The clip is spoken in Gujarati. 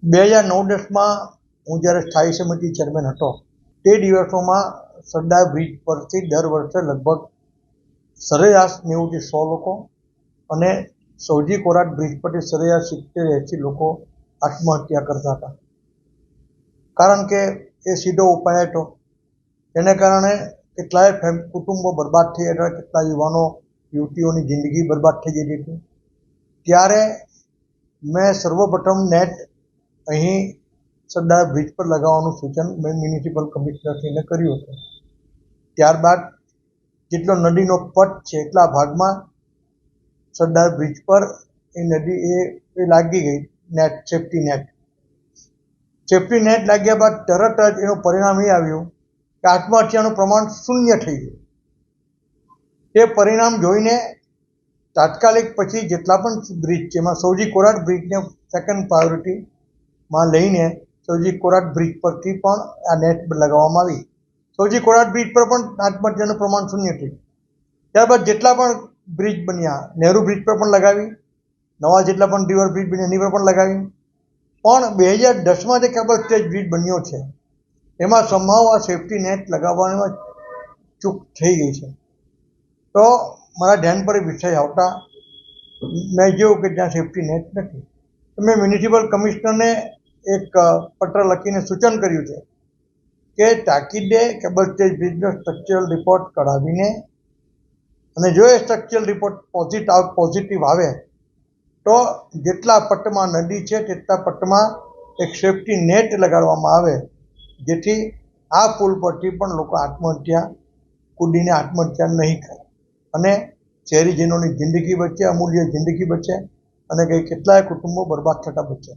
2009-10 હું જ્યારે સ્થાયી સમિતિ ચેરમેન હતો તે દિવસોમાં સરદાર બ્રિજ પરથી દર વર્ષે લગભગ સરેરાશ 90 થી 100 લોકો અને સૌજી કોરાટ બ્રિજ પરથી સરેરાશ 70-80 લોકો આત્મહત્યા કરતા હતા. કારણ કે એ સીધો ઉપાય હતો. એને કારણે કેટલાય કુટુંબો બરબાદ થઈ હતા, કેટલા યુવાનો યુવતીઓની જિંદગી બરબાદ થઈ જતી હતી. ત્યારે મેં સર્વપ્રથમ નેટ અહીં સરદાર બ્રિજ પર લગાવવાનું સૂચન મેં મ્યુનિસિપલ કમિશનરશ્રીને કર્યું હતું. ત્યારબાદ જેટલો નદીનો પટ છે એટલા ભાગમાં સરદાર બ્રિજ પર એ નદી એ લાગી ગઈ નેટ, સેફ્ટી નેટ લાગ્યા બાદ તરત જ એનું પરિણામ એ આવ્યું કે આત્મહત્યાનું પ્રમાણ શૂન્ય થઈ ગયું. તે પરિણામ જોઈને તાત્કાલિક પછી જેટલા પણ બ્રિજ છે એમાં સૌજી કોરાટ બ્રિજને સેકન્ડ પ્રાયોરિટીમાં લઈને સૌજી કોરાટ બ્રિજ પરથી પણ આ નેટ લગાવવામાં આવી. સૌજી કોરાટ બ્રિજ પર પણ આત્મહત્યાનું પ્રમાણ શૂન્ય થયું. ત્યારબાદ જેટલા પણ બ્રિજ બન્યા, નહેરુ બ્રિજ પર પણ લગાવી, નવા જેટલા પણ રિવર બ્રિજ બન્યા એની પર પણ લગાવી. પણ 2010 જે કેબલ સ્ટેજ બ્રિજ બન્યો છે એમાં સમહાવ આ સેફ્ટી નેટ લગાવવામાં ચૂક થઈ ગઈ છે. તો મારા ધ્યાન પર વિષય આવતા મેં જોયું કે ત્યાં સેફ્ટી નેટ નથી. તો મેં મ્યુનિસિપલ કમિશનરને એક પત્ર લખીને સૂચન કર્યું છે કે તાકીદે કેબલ સ્ટેજ બ્રિજનો સ્ટ્રક્ચરલ રિપોર્ટ કઢાવીને અને જો એ સ્ટ્રક્ચરલ રિપોર્ટ પોઝિટિવ આવે તો જેટલા પટ્ટમાં નદી છે તેટલા પટ્ટમાં એક સેફ્ટી નેટ લગાડવામાં આવે, જેથી આ પુલ પરથી પણ લોકો કૂદીને આત્મહત્યા નહીં કરે અને શહેરીજનોની જિંદગી બચે, અમૂલ્ય જિંદગી બચે અને કેટલાય કુટુંબો બરબાદ થતા બચે.